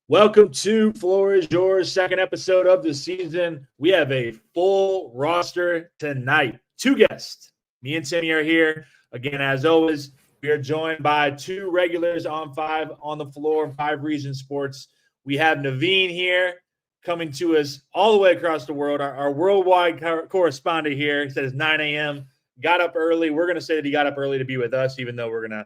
Welcome to Floor is Yours, second episode of the season. We have a full roster tonight. Two guests. Me and Timmy are here. Again, as always, we are joined by two regulars on five on the floor, Five Reasons Sports. We have Naveen here coming to us all the way across the world, our worldwide correspondent here. He said it's 9 a.m. Got up early. We're going to say that he got up early to be with us, even though we're gonna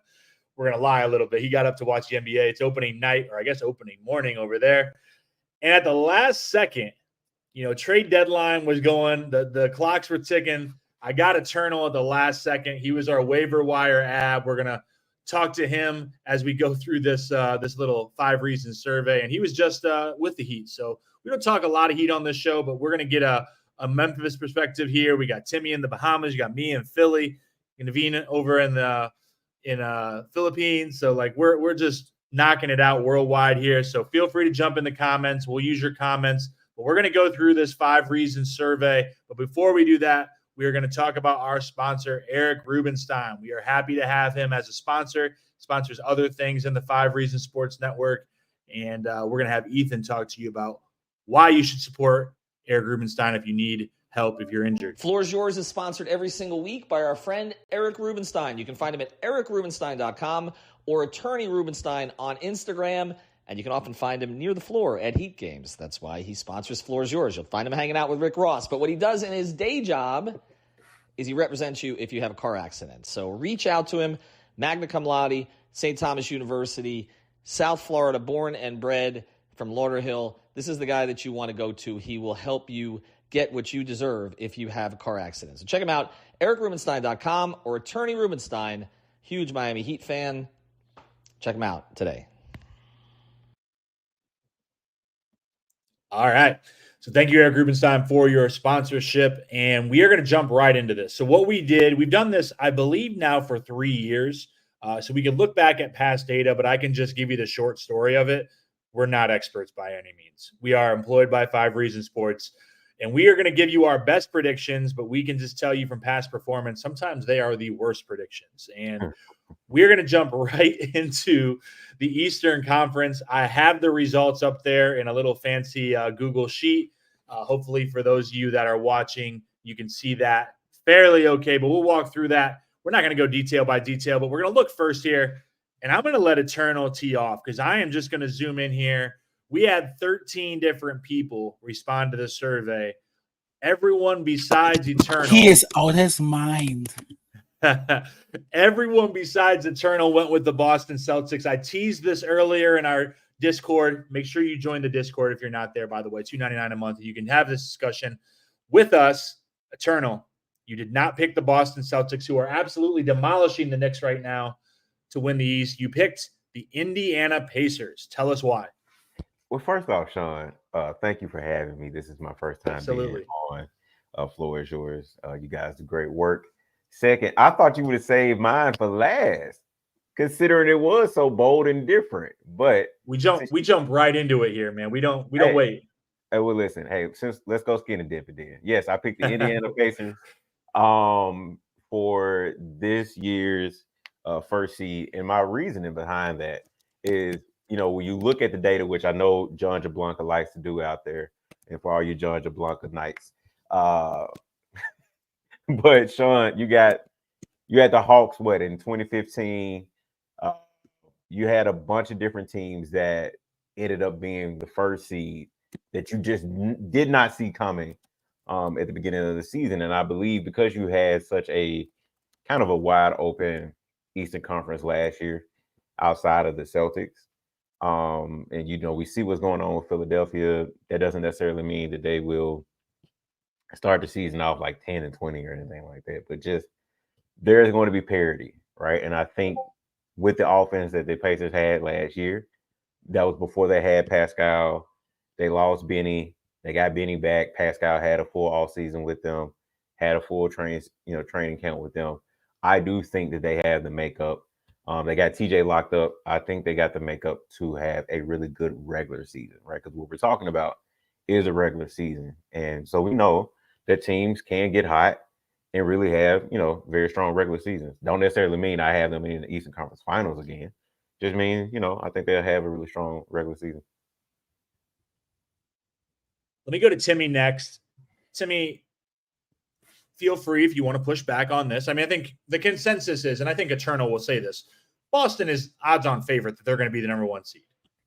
lie a little bit. He got up to watch the NBA. It's opening night, or I guess opening morning over there. And at the last second, trade deadline was going. The clocks were ticking. I got Eternal at the last second. He was our waiver wire ab. We're gonna talk to him as we go through this little 5 reasons survey. And he was just with the Heat. So we don't talk a lot of Heat on this show, but we're gonna get a Memphis perspective here. We got Timmy in the Bahamas. You got me in Philly. Naveen over in Philippines. So like we're just knocking it out worldwide here. So feel free to jump in the comments. We'll use your comments. But we're going to go through this 5 reasons survey. But before we do that, we are going to talk about our sponsor, Eric Rubenstein. We are happy to have him as a sponsor. Sponsors other things in the 5 Reasons Sports Network. And we're going to have Ethan talk to you about why you should support Eric Rubenstein if you need help if you're injured. Floor is Yours is sponsored every single week by our friend Eric Rubenstein. You can find him at ericrubenstein.com or Attorney Rubenstein on Instagram. And you can often find him near the floor at Heat games. That's why he sponsors Floor is Yours. You'll find him hanging out with Rick Ross. But what he does in his day job is he represents you if you have a car accident. So reach out to him, magna cum laude, St. Thomas University, South Florida, born and bred from Lauderhill. This is the guy that you want to go to. He will help you get what you deserve if you have a car accident. So check him out, ericrubenstein.com or Attorney Rubenstein, huge Miami Heat fan. Check him out today. All right. So thank you, Eric Rubenstein, for your sponsorship. And we are going to jump right into this. So what we did, we've done this, I believe, now for 3 years. So we can look back at past data, but I can just give you the short story of it. We're not experts by any means. We are employed by 5 Reasons Sports. And we are going to give you our best predictions, but we can just tell you from past performance, sometimes they are the worst predictions. And we're going to jump right into the Eastern Conference. I have the results up there in a little fancy Google sheet. Hopefully for those of you that are watching, you can see that fairly okay, but we'll walk through that. We're not going to go detail by detail, but we're going to look first here. And I'm going to let Eternal tee off because I am just going to zoom in here. We had 13 different people respond to the survey. Everyone besides Eternal. He is out his mind. Everyone besides Eternal went with the Boston Celtics. I teased this earlier in our Discord. Make sure you join the Discord if you're not there, by the way. $2.99 a month. You can have this discussion with us. Eternal, you did not pick the Boston Celtics, who are absolutely demolishing the Knicks right now to win the East. You picked the Indiana Pacers. Tell us why. Well, first off, Sean, thank you for having me. This is my first time being on Floor is Yours. You guys do great work. Second, I thought you would have saved mine for last, considering it was so bold and different. But we jump right into it here, man. We don't wait. Hey, well, listen. Hey, let's go skinny dip it then. Yes, I picked the Indiana Pacers for this year's first seed, and my reasoning behind that is, when you look at the data, which I know John Jablanca likes to do out there, and for all you John Jablanca nights, but Sean, you had the Hawks, in 2015, you had a bunch of different teams that ended up being the first seed that you just did not see coming at the beginning of the season. And I believe because you had such a kind of a wide open Eastern Conference last year outside of the Celtics, and we see what's going on with Philadelphia. That doesn't necessarily mean that they will start the season off like 10-20 or anything like that, but just there's going to be parity, right? And I think with the offense that the Pacers had last year, that was before they had Pascal. They lost Benny. They got Benny back. Pascal had a full off season with them, had a full training camp with them. I do think that they have the makeup. They got TJ locked up. I think they got the makeup to have a really good regular season, right? Because what we're talking about is a regular season. And so we know that teams can get hot and really have, very strong regular seasons. Don't necessarily mean I have them in the Eastern Conference Finals again. Just mean, I think they'll have a really strong regular season. Let me go to Timmy next. Timmy, feel free if you want to push back on this. I mean, I think the consensus is, and I think Eternal will say this, Boston is odds-on favorite that they're going to be the number 1 seed.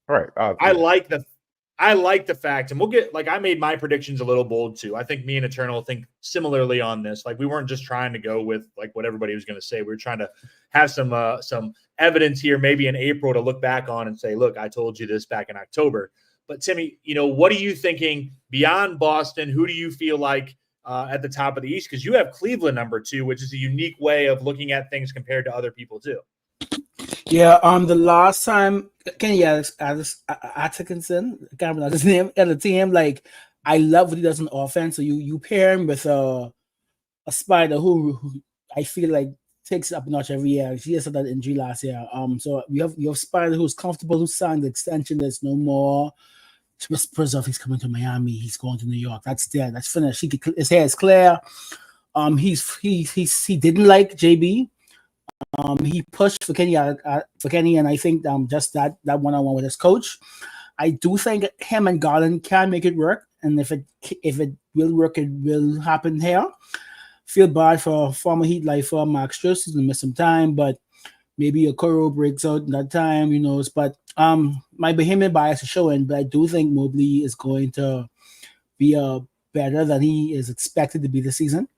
Right. I like the fact, and we'll get, like, I made my predictions a little bold too. I think me and Eternal think similarly on this. Like, we weren't just trying to go with like what everybody was going to say. We were trying to have some evidence here, maybe in April, to look back on and say, look, I told you this back in October. But Timmy, what are you thinking beyond Boston? Who do you feel like at the top of the East? Because you have Cleveland number 2, which is a unique way of looking at things compared to other people too. Yeah, the last time Kenny Atkinson, I can't remember his name, at the team, like, I love what he does on offense. So you pair him with a Spider who I feel like takes it up a notch every year. She has had that injury last year. So you have Spider who's comfortable, who signed the extension. There's no more whispers of he's coming to Miami, he's going to New York. That's there. That's finished. His hair is clear. He didn't like JB. He pushed for Kenny, and I think just that one-on-one with his coach. I do think him and Garland can make it work, and if it will work, it will happen here. Feel bad for former Heat lifer Max Strus. He's gonna miss some time, but maybe a Okoro breaks out in that time, who knows? But my Bohemian bias is showing, but I do think Mobley is going to be better than he is expected to be this season.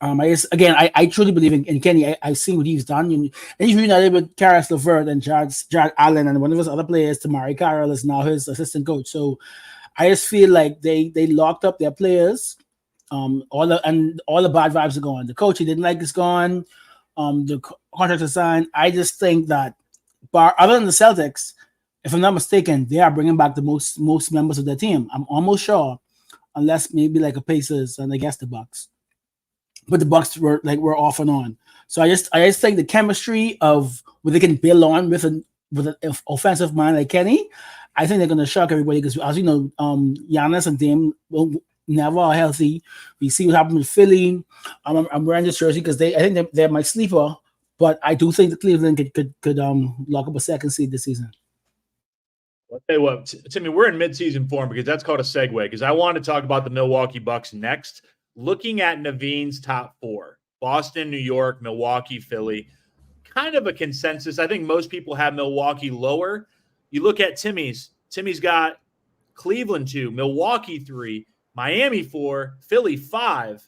I truly believe in Kenny. I've seen what he's done. And he's reunited with Karis LeVert and Jared Allen, and one of his other players, Tamari Carroll, is now his assistant coach. So I just feel like they locked up their players. All the bad vibes are gone. The coach he didn't like is gone. The contracts are signed. I just think that, other than the Celtics, if I'm not mistaken, they are bringing back the most members of their team. I'm almost sure, unless maybe like a Pacers and I guess the Bucks. But the Bucks were off and on. So I just think the chemistry of what they can build on with an offensive mind like Kenny, I think they're going to shock everybody because, as you know, Giannis and Dame never are healthy. We see what happened with Philly. I'm wearing this jersey because I think they're my sleeper, but I do think the Cleveland could lock up a second seed this season. I'll tell you what, Timmy, we're in mid-season form because that's called a segue, because I want to talk about the Milwaukee Bucks next. Looking at Naveen's top 4, Boston, New York, Milwaukee, Philly, kind of a consensus. I think most people have Milwaukee lower. You look at Timmy's got Cleveland 2, Milwaukee 3, Miami 4, Philly 5.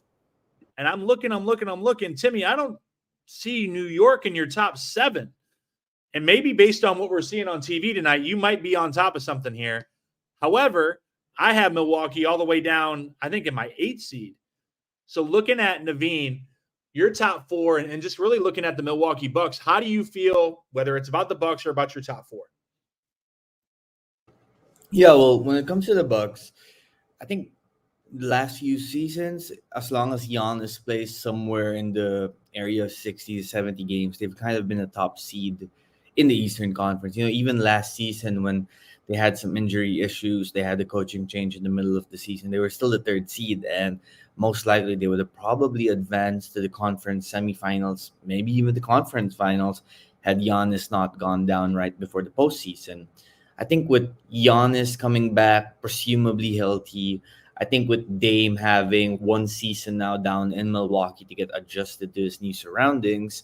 And I'm looking. Timmy, I don't see New York in your top 7. And maybe based on what we're seeing on TV tonight, you might be on top of something here. However, I have Milwaukee all the way down, I think, in my 8th seed. So looking at Naveen, your top 4, and just really looking at the Milwaukee Bucks, how do you feel, whether it's about the Bucks or about your top 4? Yeah, well, when it comes to the Bucks, I think the last few seasons, as long as Giannis plays somewhere in the area of 60 to 70 games, they've kind of been a top seed in the Eastern Conference. Even last season when they had some injury issues, they had the coaching change in the middle of the season, they were still the 3rd seed, and most likely they would have probably advanced to the conference semifinals, maybe even the conference finals, had Giannis not gone down right before the postseason. I think with Giannis coming back, presumably healthy, I think with Dame having one season now down in Milwaukee to get adjusted to his new surroundings,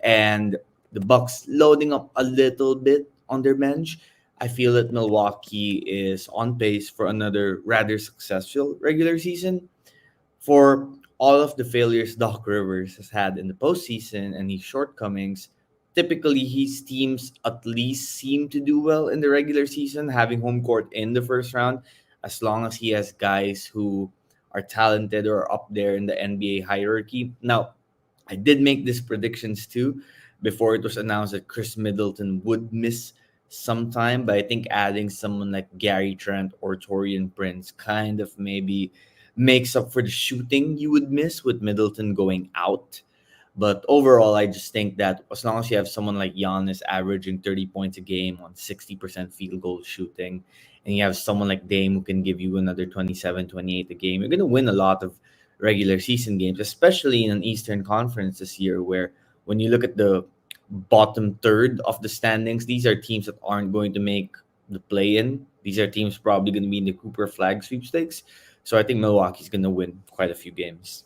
and the Bucks loading up a little bit on their bench, I feel that Milwaukee is on pace for another rather successful regular season. For all of the failures Doc Rivers has had in the postseason and his shortcomings, typically his teams at least seem to do well in the regular season, having home court in the first round, as long as he has guys who are talented or up there in the NBA hierarchy. Now, I did make these predictions too before it was announced that Chris Middleton would miss some time, but I think adding someone like Gary Trent or Taurean Prince kind of maybe makes up for the shooting you would miss with Middleton going out. But overall, I just think that as long as you have someone like Giannis averaging 30 points a game on 60% field goal shooting, and you have someone like Dame who can give you another 27, 28 a game, you're going to win a lot of regular season games, especially in an Eastern Conference this year, where when you look at the bottom third of the standings, these are teams that aren't going to make the play-in. These are teams probably going to be in the Cooper Flag sweepstakes. So I think Milwaukee's going to win quite a few games.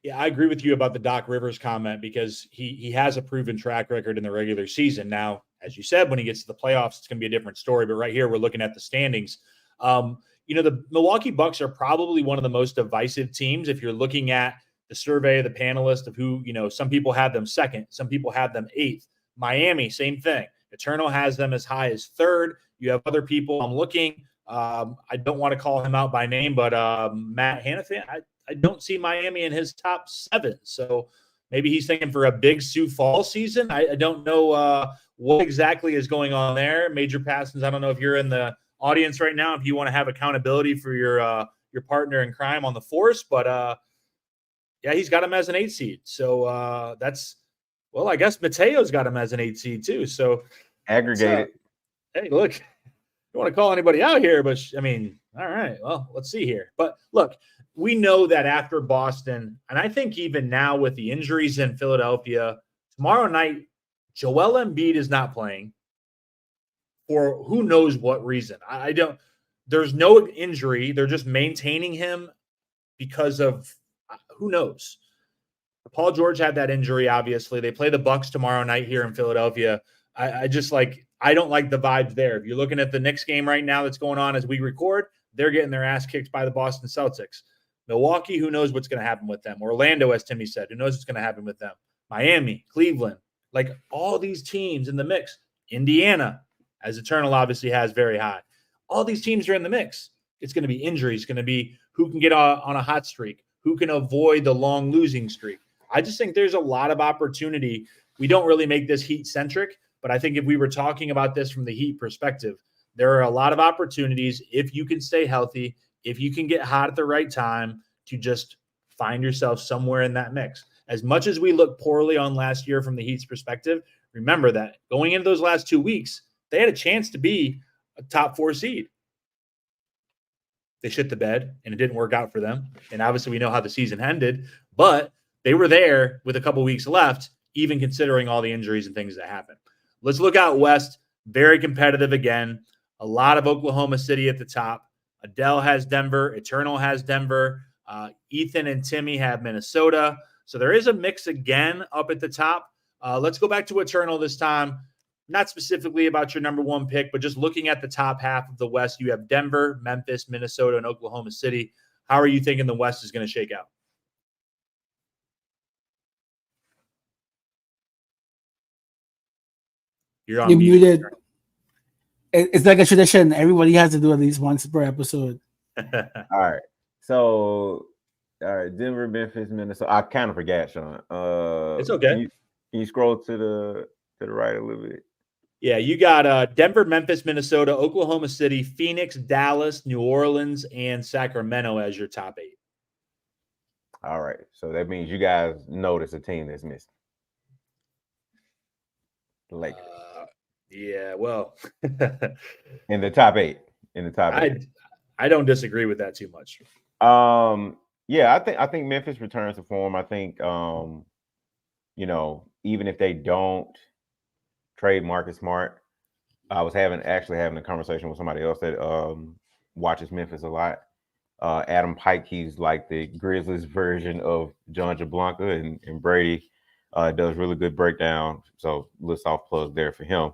Yeah, I agree with you about the Doc Rivers comment because he has a proven track record in the regular season. Now, as you said, when he gets to the playoffs, it's going to be a different story. But right here, we're looking at the standings. The Milwaukee Bucks are probably one of the most divisive teams. If you're looking at the survey of the panelists of who, some people have them second, some people have them eighth. Miami, same thing. Eternal has them as high as third. You have other people. I'm looking. I don't want to call him out by name, but Matt Hannafin, I don't see Miami in his top 7. So maybe he's thinking for a big Sioux Falls season. I don't know what exactly is going on there. Major Passons, I don't know if you're in the audience right now, if you want to have accountability for your partner in crime on the force, but yeah, he's got him as an 8 seed. So I guess Mateo's got him as an 8 seed too. So aggregated. Hey, look, don't want to call anybody out here, but all right, well, let's see here. But look, we know that after Boston, and I think even now with the injuries in Philadelphia, tomorrow night, Joel Embiid is not playing for who knows what reason. There's no injury. They're just maintaining him because of who knows. Paul George had that injury, obviously. They play the Bucks tomorrow night here in Philadelphia. I don't like the vibes there. If you're looking at the Knicks game right now that's going on as we record, they're getting their ass kicked by the Boston Celtics. Milwaukee, who knows what's going to happen with them? Orlando, as Timmy said, who knows what's going to happen with them? Miami, Cleveland, like all these teams in the mix. Indiana, as Eternal obviously has very high. All these teams are in the mix. It's going to be injuries. It's going to be who can get on a hot streak, who can avoid the long losing streak. I just think there's a lot of opportunity. We don't really make this Heat-centric, but I think if we were talking about this from the Heat perspective, there are a lot of opportunities if you can stay healthy, if you can get hot at the right time to just find yourself somewhere in that mix. As much as we look poorly on last year from the Heat's perspective, remember that going into those last 2 weeks, they had a chance to be a top 4 seed. They shit the bed, and it didn't work out for them. And obviously we know how the season ended, but they were there with a couple weeks left, even considering all the injuries and things that happened. Let's look out west. Very competitive again. A lot of Oklahoma City at the top. Adele has Denver. Eternal has Denver. Ethan and Timmy have Minnesota. So there is a mix again up at the top. Let's go back to Eternal this time. Not specifically about your number 1 pick, but just looking at the top half of the West, you have Denver, Memphis, Minnesota, and Oklahoma City. How are you thinking the West is going to shake out? You're on mute. Muted. It's like a tradition. Everybody has to do at least once per episode. All right. So, all right, Denver, Memphis, Minnesota. I kind of forgot, Sean. It's okay. Can you scroll to the right a little bit? Yeah, you got Denver, Memphis, Minnesota, Oklahoma City, Phoenix, Dallas, New Orleans, and Sacramento as your top 8. All right. So that means you guys notice a team that's missing. The Lakers. Yeah, well. in the top 8. I don't disagree with that too much. Yeah, I think Memphis returns to form. I think even if they don't trade Marcus Smart, I was actually having a conversation with somebody else that watches Memphis a lot. Adam Pike, he's like the Grizzlies version of John Jablanca, and Brady does really good breakdown. So little soft plug there for him.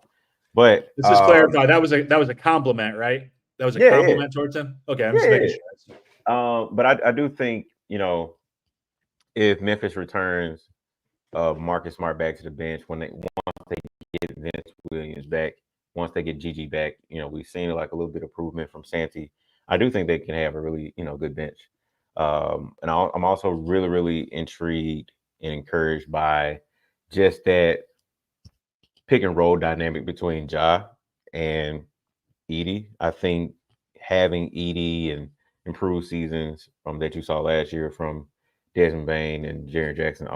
But let's just clarify, that was a compliment, right? That was a compliment towards him. Okay, I'm just making sure. But I do think if Memphis returns Marcus Smart back to the bench once they get Vince Williams back, once they get Gigi back, we've seen like a little bit of improvement from Santi. I do think they can have a really good bench. And I'm also really, really intrigued and encouraged by just that pick and roll dynamic between Ja and Edie. I think having Edie and improved seasons that you saw last year from Desmond Bain and Jaren Jackson,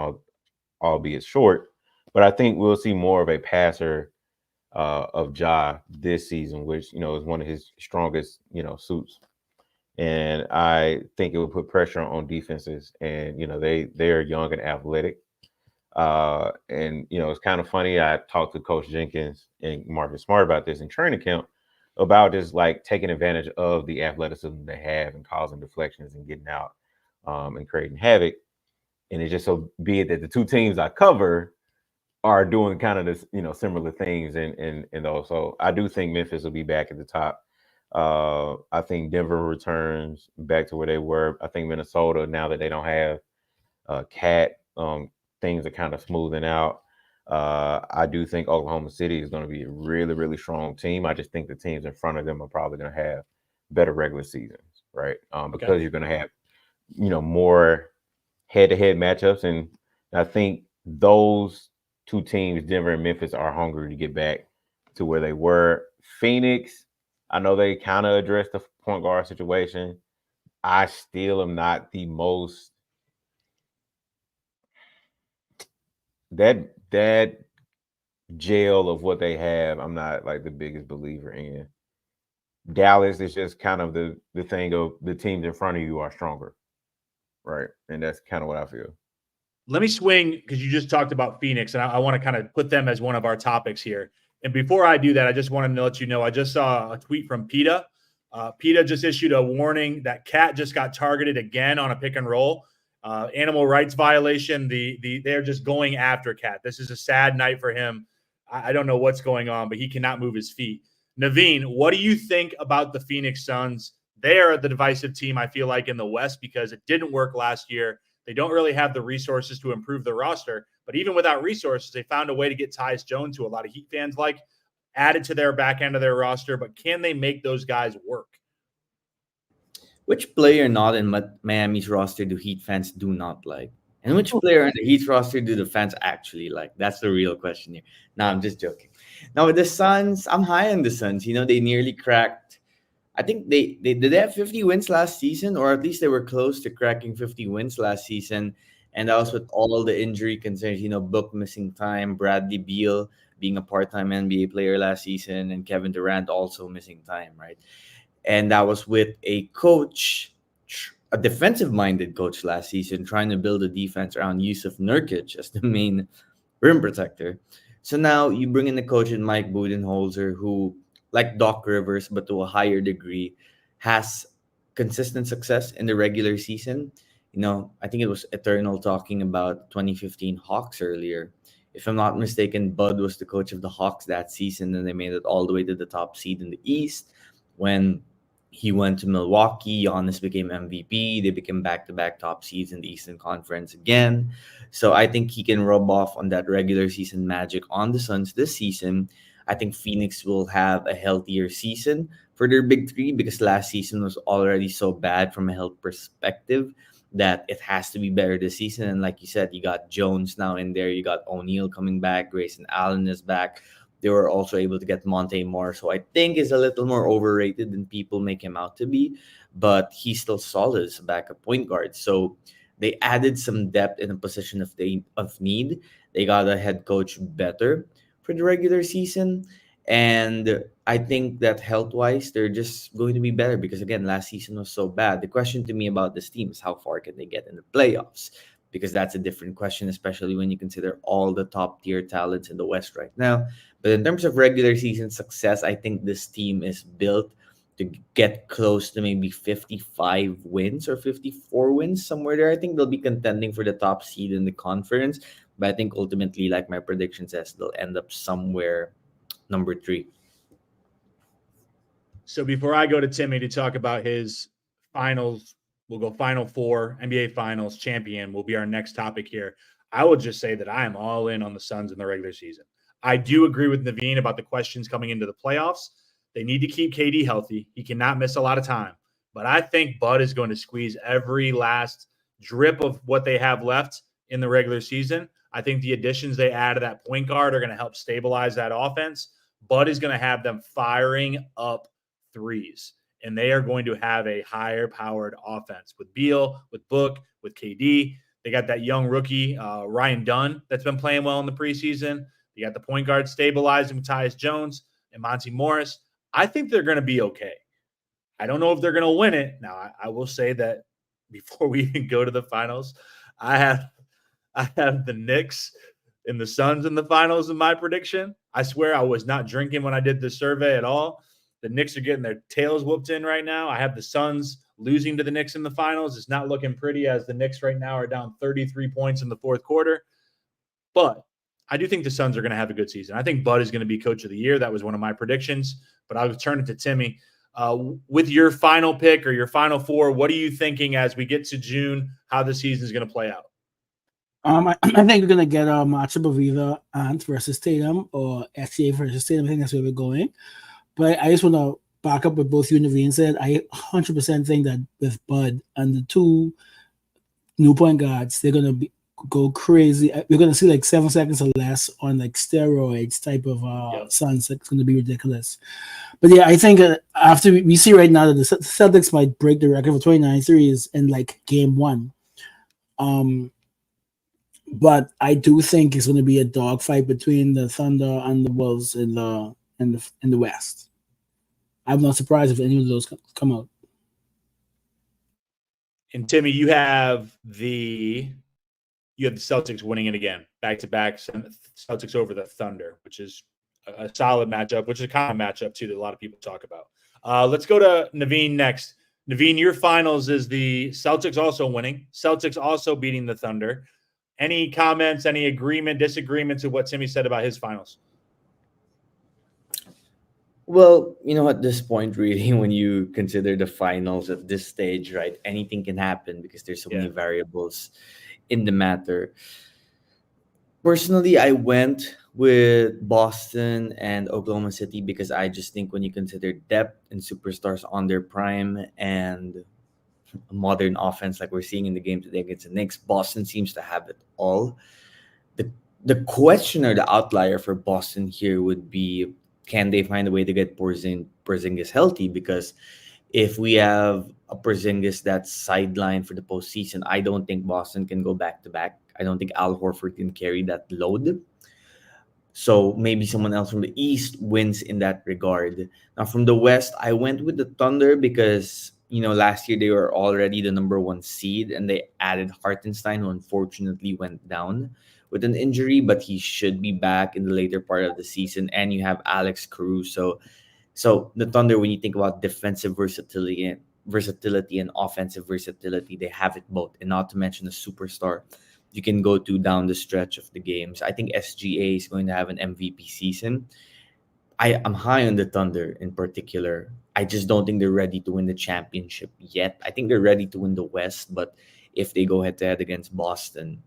albeit short, but I think we'll see more of a passer of Ja this season, which is one of his strongest suits. And I think it would put pressure on defenses, and they are young and athletic. And it's kind of funny. I talked to Coach Jenkins and Marcus Smart about this in training camp about just like taking advantage of the athleticism they have and causing deflections and getting out and creating havoc. And it just so be it that the two teams I cover are doing kind of this, similar things and those. So I do think Memphis will be back at the top. I think Denver returns back to where they were. I think Minnesota, now that they don't have Cat, things are kind of smoothing out. I do think Oklahoma City is going to be a really, really strong team. I just think the teams in front of them are probably going to have better regular seasons, right? Because you're going to have, more head-to-head matchups. And I think those two teams, Denver and Memphis, are hungry to get back to where they were. Phoenix, I know they kind of addressed the point guard situation. I still am not the most that jail of what they have. I'm not like the biggest believer in. Dallas is just kind of the thing of the teams in front of you are stronger, right? And that's kind of what I feel. Let me swing, because you just talked about Phoenix, and I want to kind of put them as one of our topics here. And before I do that, I just wanted to let you know, I just saw a tweet from PETA. PETA just issued a warning that Cat just got targeted again on a pick and roll. Animal rights violation. They're just going after Cat. This is a sad night for him. I don't know what's going on, but he cannot move his feet. Naveen, what do you think about the Phoenix Suns? They are the divisive team, I feel like, in the West, because it didn't work last year. They don't really have the resources to improve the roster. But even without resources, they found a way to get Tyus Jones, who a lot of Heat fans like, added to their back end of their roster. But can they make those guys work? Which player not in Miami's roster do Heat fans do not like? And which player in the Heat roster do the fans actually like? That's the real question here. No, I'm just joking. Now, with the Suns, I'm high on the Suns. They nearly cracked. I think they did they have 50 wins last season, or at least they were close to cracking 50 wins last season. And that was with all the injury concerns, Book missing time, Bradley Beal being a part-time NBA player last season, and Kevin Durant also missing time, right? And that was with a coach, a defensive-minded coach last season, trying to build a defense around Yusuf Nurkic as the main rim protector. So now you bring in a coach in Mike Budenholzer, who, like Doc Rivers, but to a higher degree, has consistent success in the regular season. I think it was Eternal talking about 2015 Hawks earlier. If I'm not mistaken, Bud was the coach of the Hawks that season, and they made it all the way to the top seed in the East. When he went to Milwaukee, Giannis became MVP. They became back-to-back top seeds in the Eastern Conference again. So I think he can rub off on that regular season magic on the Suns this season. I think Phoenix will have a healthier season for their big three, because last season was already so bad from a health perspective that it has to be better this season. And like you said, you got Jones now in there. You got O'Neal coming back. Grayson Allen is back. They were also able to get Monte Morris, who I think is a little more overrated than people make him out to be, but he's still solid as a backup point guard. So they added some depth in a position of need. They got a head coach better for the regular season. And I think that health-wise, they're just going to be better because, again, last season was so bad. The question to me about this team is how far can they get in the playoffs? Because that's a different question, especially when you consider all the top-tier talents in the West right now. But in terms of regular season success, I think this team is built to get close to maybe 55 wins or 54 wins, somewhere there. I think they'll be contending for the top seed in the conference. But I think ultimately, like my prediction says, they'll end up somewhere number 3. So before I go to Timmy to talk about his finals, we'll go Final Four, NBA Finals champion will be our next topic here. I will just say that I am all in on the Suns in the regular season. I do agree with Naveen about the questions coming into the playoffs. They need to keep KD healthy. He cannot miss a lot of time. But I think Bud is going to squeeze every last drip of what they have left in the regular season. I think the additions they add to that point guard are going to help stabilize that offense. Bud is going to have them firing up threes, and they are going to have a higher-powered offense with Beal, with Book, with KD. They got that young rookie, Ryan Dunn, that's been playing well in the preseason. You got the point guard stabilizing with Tyus Jones and Monte Morris. I think they're going to be okay. I don't know if they're going to win it. Now, I will say that before we even go to the finals, I have the Knicks in the Suns in the finals in my prediction. I swear I was not drinking when I did this survey at all. The Knicks are getting their tails whooped in right now. I have the Suns losing to the Knicks in the finals. It's not looking pretty as the Knicks right now are down 33 points in the fourth quarter. But I do think the Suns are going to have a good season. I think Bud is going to be coach of the year. That was one of my predictions. But I would turn it to Timmy. With your final pick or your final four, what are you thinking as we get to June, how the season is going to play out? I think we're gonna get a matchup of either Ant versus Tatum or SCA versus Tatum. I think that's where we're going. But I just want to back up what both you and Naveen said. I 100% think that with Bud and the two new point guards, they're gonna go crazy. We're gonna see like 7 seconds or less on like steroids type of Suns. It's gonna be ridiculous. But yeah, I think after we see right now that the Celtics might break the record for 29 threes in like game one. But I do think it's going to be a dogfight between the Thunder and the Wolves in the West. I'm not surprised if any of those come out. And Timmy, you have the Celtics winning it again, back to back. Celtics over the Thunder, which is a solid matchup, which is a common matchup too that a lot of people talk about. Let's go to Naveen next. Naveen, your finals is the Celtics also winning, Celtics also beating the Thunder. Any comments, any agreement, disagreements with what Timmy said about his finals? Well, at this point, really, when you consider the finals at this stage, right, anything can happen because there's so many variables in the matter. Personally, I went with Boston and Oklahoma City because I just think when you consider depth and superstars on their prime and a modern offense like we're seeing in the game today against the Knicks, Boston seems to have it all. The question or the outlier for Boston here would be, can they find a way to get Porzingis healthy? Because if we have a Porzingis that's sidelined for the postseason, I don't think Boston can go back to back. I don't think Al Horford can carry that load. So maybe someone else from the East wins in that regard. Now from the West, I went with the Thunder because last year they were already the number one seed and they added Hartenstein, who unfortunately went down with an injury, but he should be back in the later part of the season. And you have Alex Caruso. So the Thunder, when you think about defensive versatility and offensive versatility, they have it both. And not to mention a superstar you can go to down the stretch of the games. I think SGA is going to have an MVP season. I am high on the Thunder in particular. I just don't think they're ready to win the championship yet. I think they're ready to win the West, but if they go head-to-head against Boston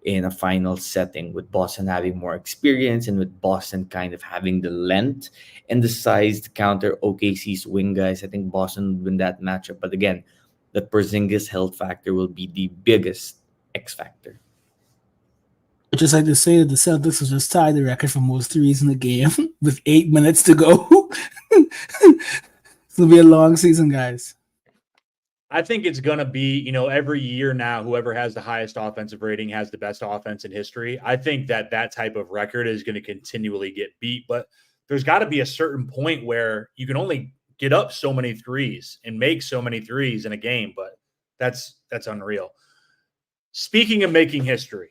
in a final setting, with Boston having more experience and with Boston kind of having the length and the size to counter OKC's wing guys, I think Boston would win that matchup. But again, the Porzingis health factor will be the biggest X factor. I'd just like to say that the Celtics will just tie the record for most threes in the game with 8 minutes to go. It'll be a long season, guys. I think it's going to be, every year now, whoever has the highest offensive rating has the best offense in history. I think that type of record is going to continually get beat, but there's got to be a certain point where you can only get up so many threes and make so many threes in a game, but that's unreal. Speaking of making history,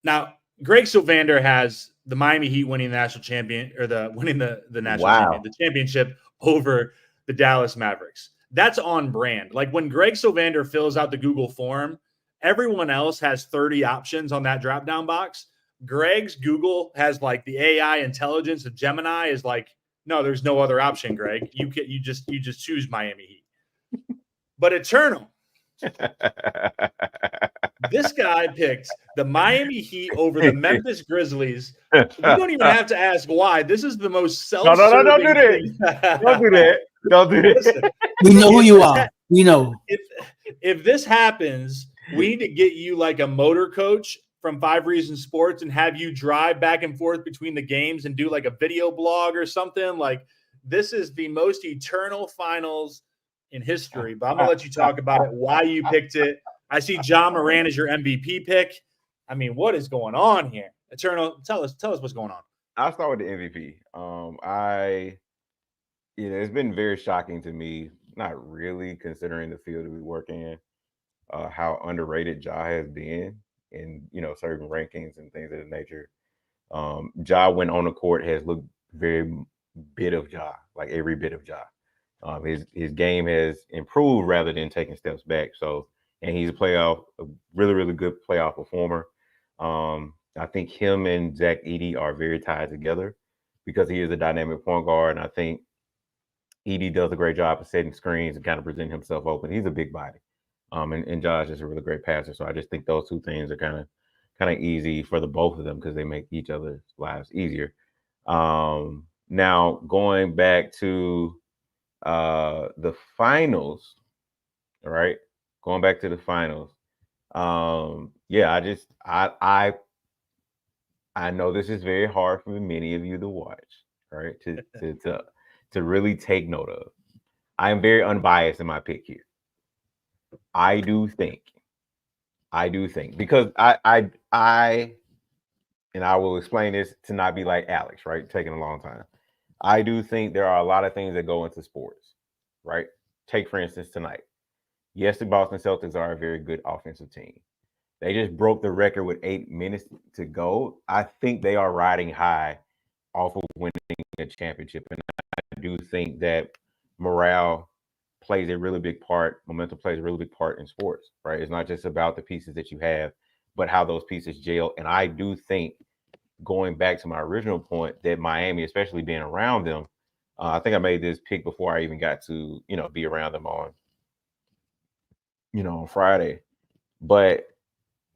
now Greg Sylvander has the Miami Heat winning the national champion, or winning the national champion, the championship over the Dallas Mavericks. That's on brand. Like when Greg Sylvander fills out the Google form, everyone else has 30 options on that drop down box. Greg's Google has like the AI intelligence of Gemini is like, no, there's no other option, Greg. You just choose Miami Heat. But Eternal, this guy picked the Miami Heat over the Memphis Grizzlies. We don't even have to ask why. This is the most self-serving don't do that. Don't do that. Don't do that. Listen, we know who you are. We know. If this happens, we need to get you like a motor coach from 5 Reasons Sports and have you drive back and forth between the games and do like a video blog or something. Like this is the most eternal finals in history. But I'm gonna let you talk about it, why you picked it. I see John Moran as your MVP pick. I mean, what is going on here? Eternal, tell us what's going on. I'll start with the MVP. It's been very shocking to me, not really considering the field that we work in, how underrated Ja has been. in certain rankings and things of that nature. Ja, when on the court, has looked very bit of Ja, like every bit of Ja. His game has improved rather than taking steps back. So, and he's a really, really good playoff performer. I think him and Zach Edey are very tied together because he is a dynamic point guard. And I think Edey does a great job of setting screens and kind of presenting himself open. He's a big body. And Josh is a really great passer. So I just think those two things are kind of easy for the both of them because they make each other's lives easier. Now going back to the finals, all right. Going back to the finals. I know this is very hard for many of you to watch, right? To really take note of. I am very unbiased in my pick here. I do think because I and I will explain this to not be like Alex, right? Taking a long time. I do think there are a lot of things that go into sports, right? Take, for instance, tonight. Yes, the Boston Celtics are a very good offensive team. They just broke the record with 8 minutes to go. I think they are riding high off of winning a championship. And I do think that morale plays a really big part. Momentum plays a really big part in sports, right? It's not just about the pieces that you have, but how those pieces gel. And I do think, going back to my original point, that Miami, especially being around them, I think I made this pick before I even got to, be around them on Friday. But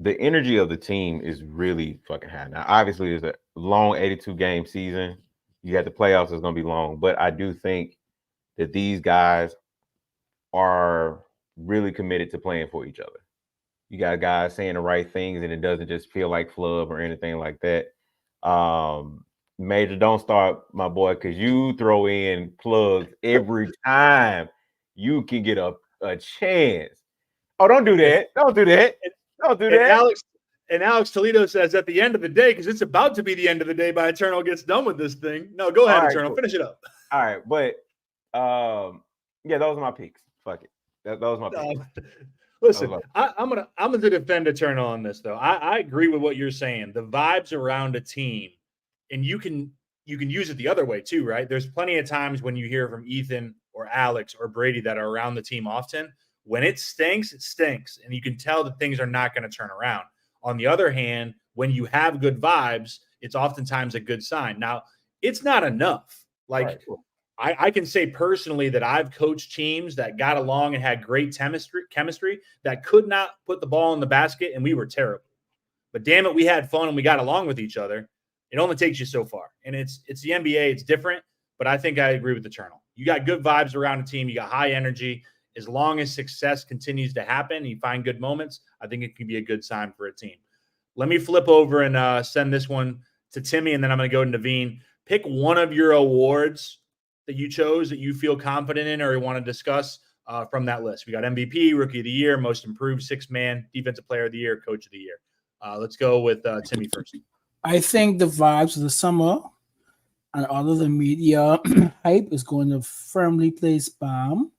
the energy of the team is really fucking high. Now, obviously, it's a long 82-game season. You got the playoffs, it's going to be long. But I do think that these guys are really committed to playing for each other. You got guys saying the right things, and it doesn't just feel like flub or anything like that. Major, don't start, my boy, because you throw in plugs every time you can get a chance. Oh, don't do that. Don't do that. Don't do that. Alex Toledo says at the end of the day, because it's about to be the end of the day by Eternal gets done with this thing. No, go ahead, Eternal. Cool. Finish it up. All right. But, yeah, those are my picks. Fuck it. Those are my picks. Listen, I'm gonna defend Eternal on this, though. I agree with what you're saying. The vibes around a team, and you can use it the other way too, right? There's plenty of times when you hear from Ethan or Alex or Brady that are around the team often. When it stinks, and you can tell that things are not going to turn around. On the other hand, when you have good vibes, it's oftentimes a good sign. Now, it's not enough. Like, right. I can say personally that I've coached teams that got along and had great chemistry that could not put the ball in the basket, and we were terrible. But damn it, we had fun and we got along with each other. It only takes you so far. And it's the NBA. It's different, but I think I agree with Eternal. You got good vibes around a team. You got high energy. As long as success continues to happen, you find good moments, I think it can be a good sign for a team. Let me flip over and send this one to Timmy, and then I'm going to go to Naveen. Pick one of your awards that you chose that you feel confident in or you want to discuss from that list. We got MVP, Rookie of the Year, Most Improved, Sixth Man, Defensive Player of the Year, Coach of the Year. Let's go with Timmy first. I think the vibes of the summer and all of the media hype is going to firmly place Bam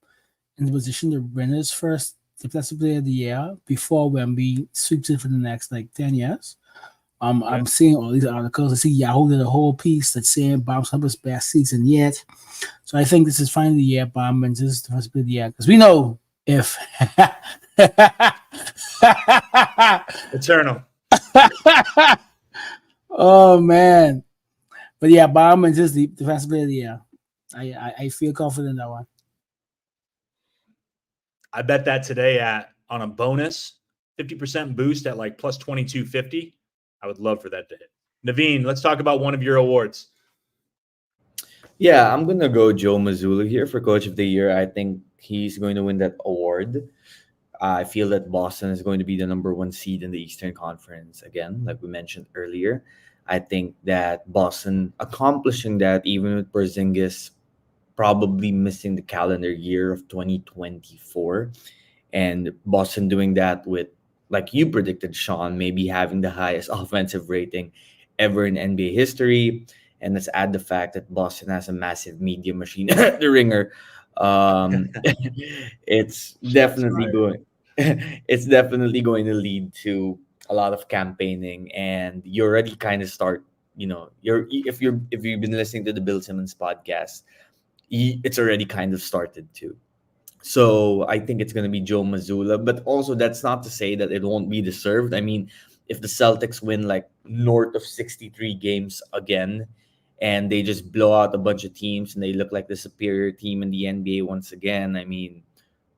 in the position to win his first Defensive Player of the Year before Wemby sweeps it for the next 10 years. I'm seeing all these articles. I see Yahoo did a whole piece that's saying Bam's not his best season yet. So I think this is finally the year Bam wins his Defensive Player of the Year, because we know if Eternal. Oh man. But yeah, Bam wins his Defensive Player of the Year. I feel confident in that one. I bet that today on a bonus 50% boost at plus 2250. I would love for that to hit. Naveen, let's talk about one of your awards. Yeah, I'm going to go Joe Mazzulla here for Coach of the Year. I think he's going to win that award. I feel that Boston is going to be the number 1 seed in the Eastern Conference again, like we mentioned earlier. I think that Boston accomplishing that, even with Porzingis probably missing the calendar year of 2024, and Boston doing that with, like you predicted, Sean, maybe having the highest offensive rating ever in NBA history. And let's add the fact that Boston has a massive media machine at the Ringer. It's definitely going to lead to a lot of campaigning, and you already kind of start. If you've been listening to the Bill Simmons podcast, it's already kind of started too. So I think it's going to be Joe Mazzulla, but also that's not to say that it won't be deserved. I mean, if the Celtics win like north of 63 games again, and they just blow out a bunch of teams and they look like the superior team in the NBA once again, I mean,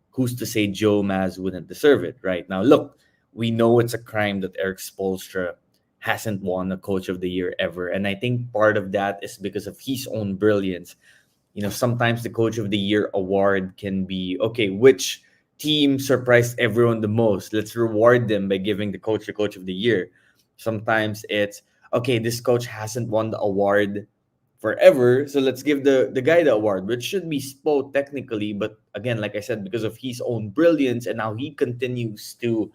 who's to say Joe Maz wouldn't deserve it, right? Now, look, we know it's a crime that Eric Spoelstra hasn't won a Coach of the Year ever, and I think part of that is because of his own brilliance. Sometimes the Coach of the Year award can be, okay, which team surprised everyone the most? Let's reward them by giving the Coach of the Year. Sometimes it's, okay, this coach hasn't won the award forever, so let's give the guy the award, which should be Spo technically, but again, like I said, because of his own brilliance and how he continues to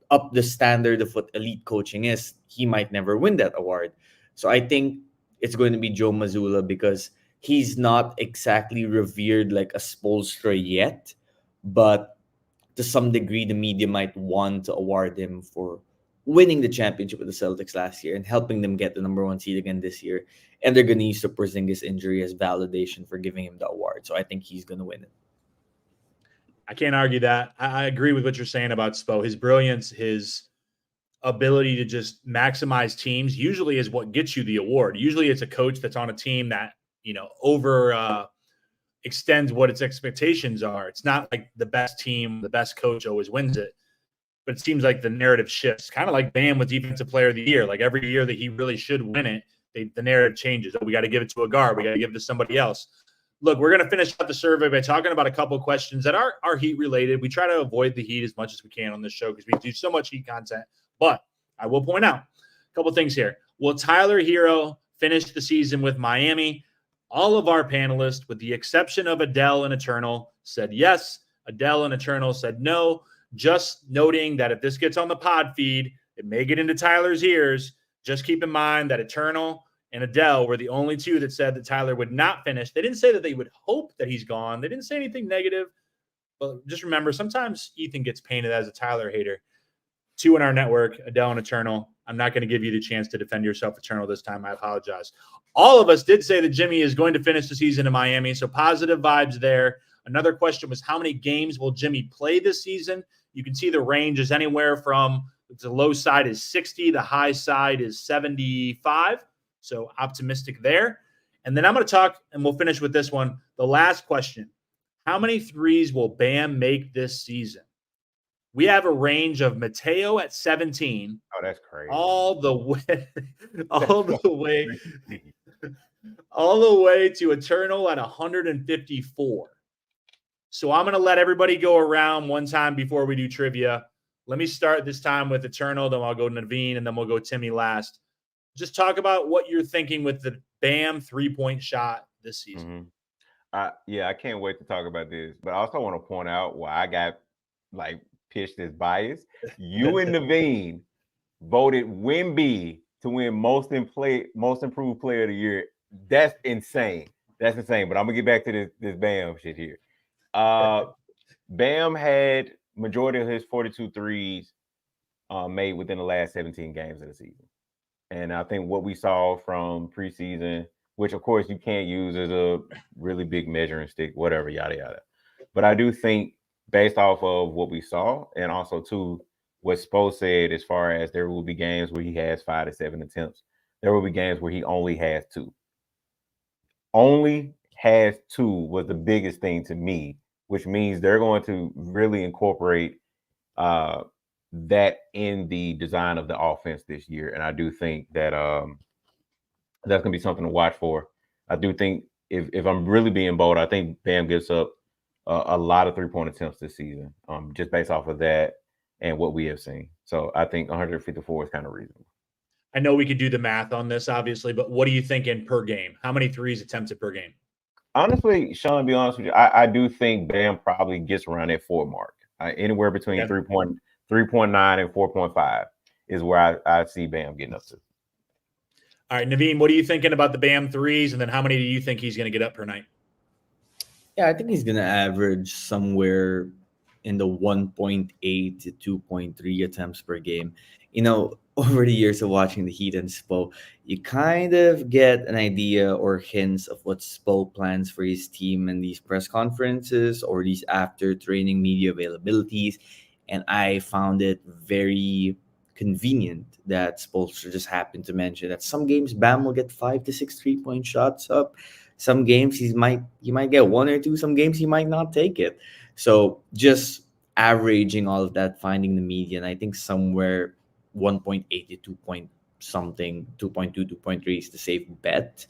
up the standard of what elite coaching is, he might never win that award. So I think it's going to be Joe Mazzulla because he's not exactly revered like a Spoelstra yet, but to some degree, the media might want to award him for winning the championship with the Celtics last year and helping them get the number one seed again this year. And they're going to use the Porzingis injury as validation for giving him the award. So I think he's going to win it. I can't argue that. I agree with what you're saying about Spo. His brilliance, his ability to just maximize teams usually is what gets you the award. Usually it's a coach that's on a team that, over extends what its expectations are. It's not like the best team, the best coach always wins it. But it seems like the narrative shifts, kind of like Bam with Defensive Player of the Year. Like every year that he really should win it, the narrative changes. Oh, we got to give it to a guard. We got to give it to somebody else. Look, we're going to finish up the survey by talking about a couple of questions that are Heat related. We try to avoid the Heat as much as we can on this show because we do so much Heat content. But I will point out a couple of things here. Will Tyler Hero finish the season with Miami? All of our panelists, with the exception of Adele and Eternal, said yes. Adele and Eternal said no. Just noting that if this gets on the pod feed, it may get into Tyler's ears. Just keep in mind that Eternal and Adele were the only two that said that Tyler would not finish. They didn't say that they would hope that he's gone. They didn't say anything negative. But just remember, sometimes Ethan gets painted as a Tyler hater. Two in our network, Adele and Eternal. I'm not going to give you the chance to defend yourself, Eternal, this time. I apologize. All of us did say that Jimmy is going to finish the season in Miami, so positive vibes there. Another question was, how many games will Jimmy play this season? You can see the range is anywhere from the low side is 60, the high side is 75. So optimistic there. And then I'm going to talk, and we'll finish with this one. The last question, how many threes will Bam make this season? We have a range of Mateo at 17. Oh, that's crazy. All the way to Eternal at 154. So I'm going to let everybody go around one time before we do trivia. Let me start this time with Eternal, then I'll go Naveen, and then we'll go Timmy last. Just talk about what you're thinking with the Bam three-point shot this season. Mm-hmm. I can't wait to talk about this. But I also want to point out why I got pitched as bias. You and Naveen voted Wemby to win most improved player of the year. That's insane. But I'm gonna get back to this Bam shit here. Bam had majority of his 42 threes made within the last 17 games of the season. And I think what we saw from preseason, which of course you can't use as a really big measuring stick, whatever, yada, yada. But I do think based off of what we saw, and also too, what Spo said, as far as there will be games where he has 5 to 7 attempts, there will be games where he only has 2. Only has 2 was the biggest thing to me, which means they're going to really incorporate that in the design of the offense this year. And I do think that that's going to be something to watch for. I do think if I'm really being bold, I think Bam gives up a lot of three-point attempts this season, just based off of that and what we have seen. So I think 154 is kind of reasonable. I know we could do the math on this, obviously, but what are you thinking per game? How many threes attempted per game? Honestly, Sean, to be honest with you, I do think Bam probably gets around that 4 mark. Anywhere between 3.9 and 4.5 is where I see Bam getting up to. All right, Naveen, what are you thinking about the Bam threes? And then how many do you think he's going to get up per night? Yeah, I think he's going to average somewhere in the 1.8 to 2.3 attempts per game. Over the years of watching the Heat and Spo, you kind of get an idea or hints of what Spo plans for his team in these press conferences or these after training media availabilities. And I found it very convenient that Spolster just happened to mention that some games Bam will get 5 to 6 3-point shots up. Some games he might get one or two. Some games he might not take it. So just averaging all of that, finding the median, I think somewhere 1.8 to 2 point something, 2.2, 2.3 is the safe bet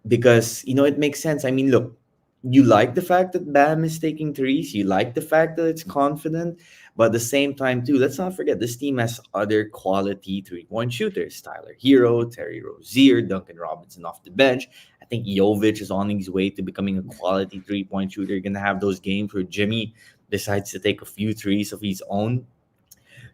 because it makes sense. I mean, look, you like the fact that Bam is taking threes, you like the fact that it's confident, but at the same time, too, let's not forget this team has other quality 3-point shooters: Tyler Hero, Terry Rozier, Duncan Robinson off the bench. I think Jovic is on his way to becoming a quality 3-point shooter. You're gonna have those games where Jimmy decides to take a few threes of his own.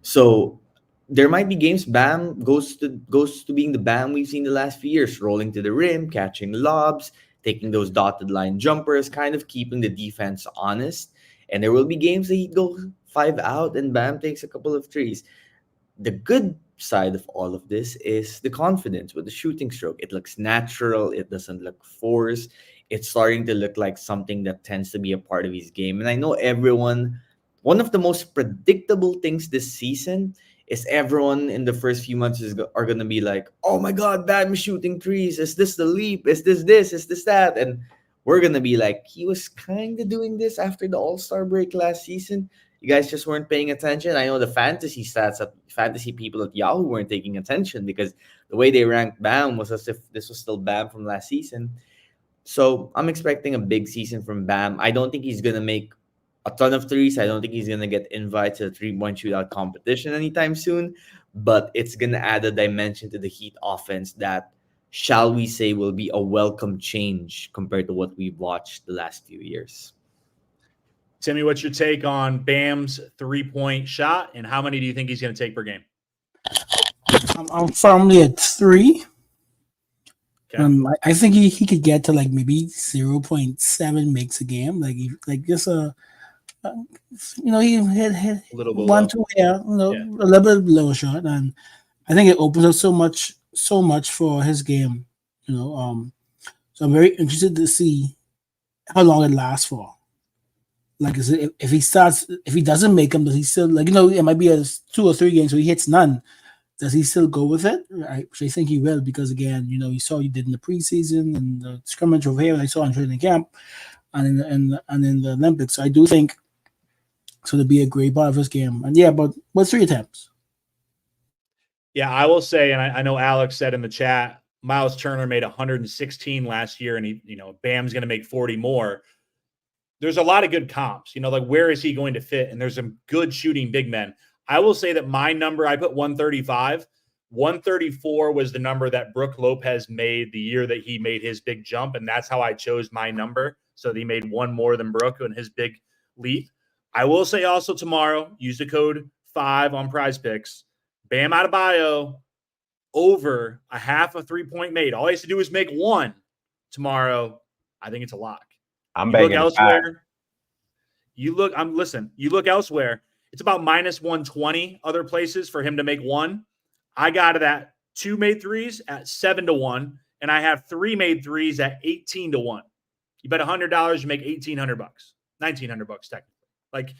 So there might be games Bam goes to being the Bam we've seen the last few years, rolling to the rim, catching lobs, taking those dotted line jumpers, kind of keeping the defense honest. And there will be games that he goes 5 out and Bam takes a couple of threes. The good side of all of this is the confidence with the shooting stroke. It looks natural, it doesn't look forced. It's starting to look like something that tends to be a part of his game. And I know one of the most predictable things this season is everyone in the first few months are going to be like, oh my God, Bam is shooting threes. Is this the leap? Is this this? Is this that? And we're going to be like, he was kind of doing this after the All-Star break last season. You guys just weren't paying attention. I know the fantasy stats, fantasy people at Yahoo weren't taking attention because the way they ranked Bam was as if this was still Bam from last season. So I'm expecting a big season from Bam. I don't think he's going to make a ton of threes. I don't think he's going to get invited to the 3-point shootout competition anytime soon, but it's going to add a dimension to the Heat offense that, shall we say, will be a welcome change compared to what we've watched the last few years. Timmy, what's your take on Bam's 3-point shot, and how many do you think he's going to take per game? I'm firmly at 3. Okay. I think he could get to like maybe 0.7 makes a game. Like just he had a little bit one, low. 2, a little bit low shot, and I think it opens up so much for his game. So I'm very interested to see how long it lasts for. Like, is it if he doesn't make them, does he still it might be a 2 or 3 games where he hits none. Does he still go with it? I think he will because again, you saw he did in the preseason and the scrimmage over here. I saw in training camp and in the Olympics. So I do think so to be a great part of his game. And yeah, but what's 3 attempts? Yeah, I will say, and I know Alex said in the chat, Miles Turner made 116 last year, and Bam's going to make 40 more. There's a lot of good comps, like where is he going to fit? And there's some good shooting big men. I will say that my number, I put 135. 134 was the number that Brook Lopez made the year that he made his big jump, and that's how I chose my number. So he made one more than Brook in his big leap. I will say also tomorrow, use the code 5 on Prize Picks. Bam Adebayo over a half a 3-point made. All he has to do is make one tomorrow. I think it's a lock. I'm you look begging elsewhere. You look elsewhere. It's about minus 120 other places for him to make one. I got it at 2 made threes at 7-1, and I have 3 made threes at 18-1. You bet $100, you make $1,800, $1,900 technically. Like,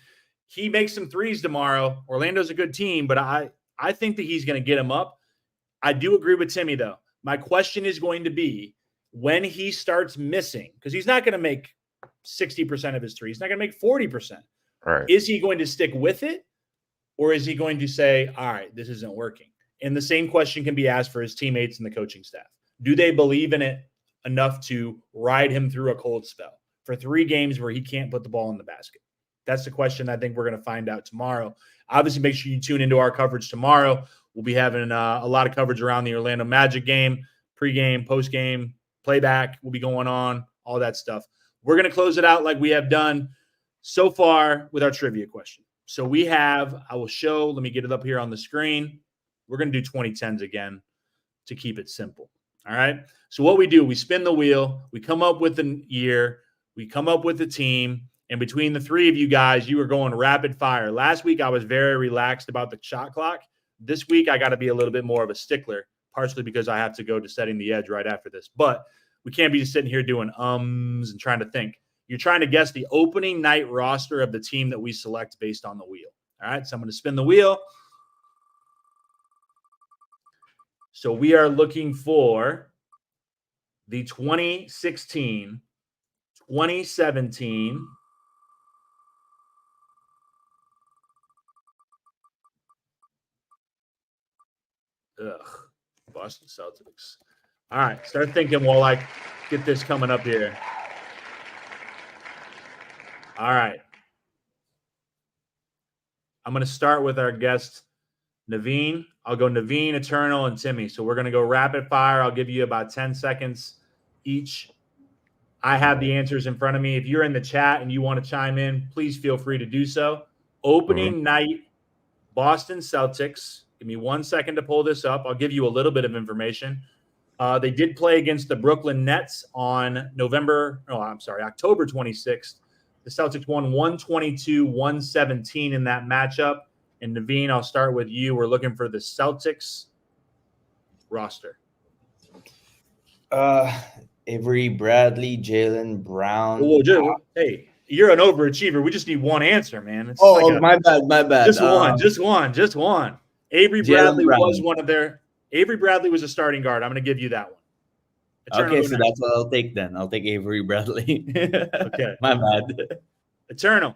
he makes some threes tomorrow. Orlando's a good team, but I think that he's going to get them up. I do agree with Timmy, though. My question is going to be when he starts missing, because he's not going to make 60% of his threes. He's not going to make 40%. Right. Is he going to stick with it, or is he going to say, all right, this isn't working? And the same question can be asked for his teammates and the coaching staff. Do they believe in it enough to ride him through a cold spell for 3 games where he can't put the ball in the basket? That's the question I think we're going to find out tomorrow. Obviously, make sure you tune into our coverage tomorrow. We'll be having a lot of coverage around the Orlando Magic game, pregame, postgame, playback will be going on, all that stuff. We're going to close it out like we have done so far with our trivia question. So we have, I will show, let me get it up here on the screen. We're going to do 2010s again to keep it simple. All right. So what we do, we spin the wheel, we come up with a year, we come up with a team, And between the three of you guys, you were going rapid fire. Last week, I was very relaxed about the shot clock. This week, I got to be a little bit more of a stickler, partially because I have to go to setting the edge right after this. But we can't be just sitting here doing ums and trying to think. You're trying to guess the opening night roster of the team that we select based on the wheel. All right, so I'm going to spin the wheel. So we are looking for the 2016, 2017, Boston Celtics. All right, start thinking while I get this coming up here. All right. I'm going to start with our guest, Naveen. I'll go Naveen, Eternal, and Timmy. So we're going to go rapid fire. I'll give you about 10 seconds each. I have the answers in front of me. If you're in the chat and you want to chime in, please feel free to do so. Opening night, Boston Celtics. Give me 1 second to pull this up. I'll give you a little bit of information. They did play against the Brooklyn Nets on October 26th. The Celtics won 122-117 in that matchup. And Naveen, I'll start with you. We're looking for the Celtics roster. Avery Bradley, Jaylen Brown. Hey, you're an overachiever. We just need one answer, man. It's my bad. Just one. Avery Bradley was one of their. Avery Bradley was a starting guard. I'm going to give you that one. Okay, so that's what I'll take then. I'll take Avery Bradley. Okay. My bad. Eternal.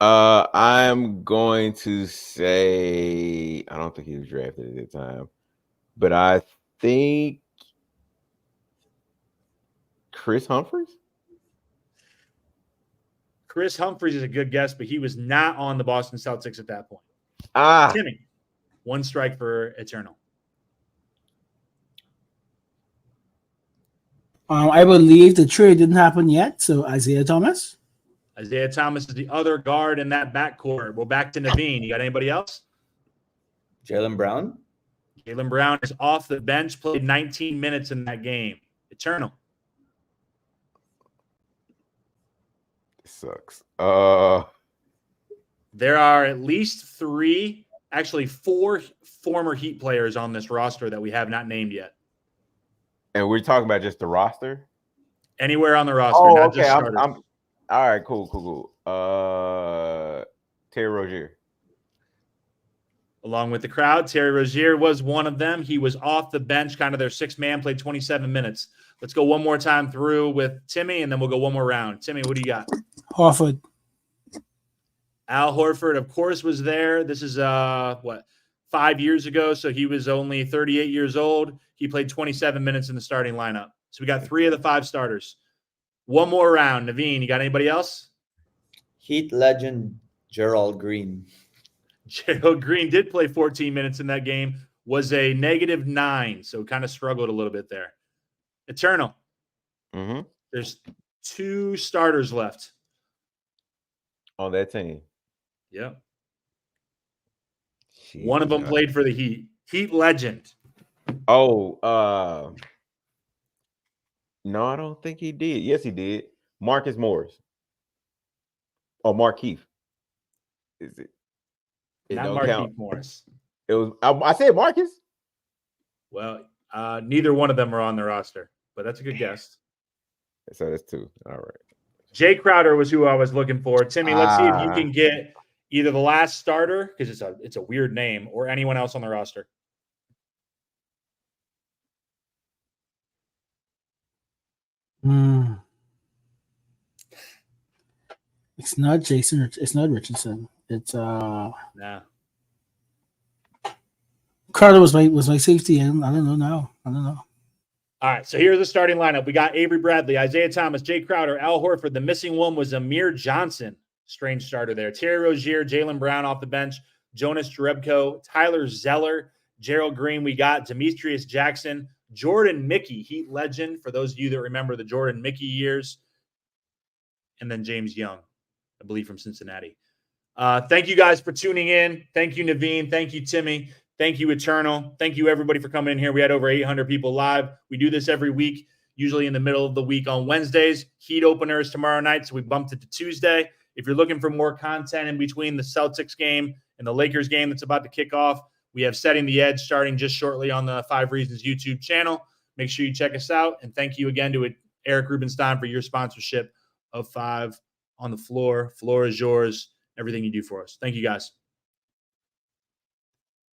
I'm going to say I don't think he was drafted at the time, but I think Chris Humphries. Chris Humphries is a good guess, but he was not on the Boston Celtics at that point. Timmy, one strike for Eternal. I believe the trade didn't happen yet, so Isaiah Thomas. Isaiah Thomas is the other guard in that backcourt. Well, back to Naveen. You got anybody else? Jaylen Brown. Jaylen Brown is off the bench, played 19 minutes in that game. Eternal. It sucks. There are at least four former Heat players on this roster that we have not named yet. And we're talking about just the roster? Anywhere on the roster, not just starters. All right, cool. Terry Rozier. Along with the crowd, Terry Rozier was one of them. He was off the bench, kind of their sixth man, played 27 minutes. Let's go one more time through with Timmy, and then we'll go one more round. Timmy, what do you got? Horford. Al Horford, of course, was there. This is 5 years ago, so he was only 38 years old. He played 27 minutes in the starting lineup. So we got 3 of the 5 starters. One more round. Naveen, you got anybody else? Heat legend Gerald Green. Gerald Green did play 14 minutes in that game, was a -9, so kind of struggled a little bit there. Eternal. There's 2 starters left On that team. Yep. Jeez, one of them played for the Heat. Heat legend. No, I don't think he did. Yes, he did. Marcus Morris. Oh, Markieff. Is it? Not Markieff Morris. It was. I said Marcus. Well, neither one of them are on the roster, but that's a good guess. So that's 2. All right. Jay Crowder was who I was looking for. Timmy, let's see if you can get either the last starter, because it's a weird name, or anyone else on the roster. It's not Jason. It's not Richardson. It's Nah. Carter was my safety, and I don't know now. I don't know. All right, so here's the starting lineup. We got Avery Bradley, Isaiah Thomas, Jay Crowder, Al Horford. The missing one was Amir Johnson. Strange starter there. Terry Rozier, Jaylen Brown off the bench, Jonas Jerebko, Tyler Zeller, Gerald Green. We got Demetrius Jackson, Jordan Mickey, Heat legend, for those of you that remember the Jordan Mickey years, and then James Young, I believe, from Cincinnati. Thank you guys for tuning in. Thank you, Naveen. Thank you, Timmy. Thank you, Eternal. Thank you, everybody, for coming in here. We had over 800 people live. We do this every week. usually in the middle of the week on Wednesdays. Heat openers tomorrow night, so we bumped it to Tuesday. If you're looking for more content in between the Celtics game and the Lakers game that's about to kick off, we have Setting the Edge starting just shortly on the 5 Reasons YouTube channel. Make sure you check us out. And thank you again to Eric Rubenstein for your sponsorship of 5 on the Floor. Floor is yours. Everything you do for us. Thank you, guys.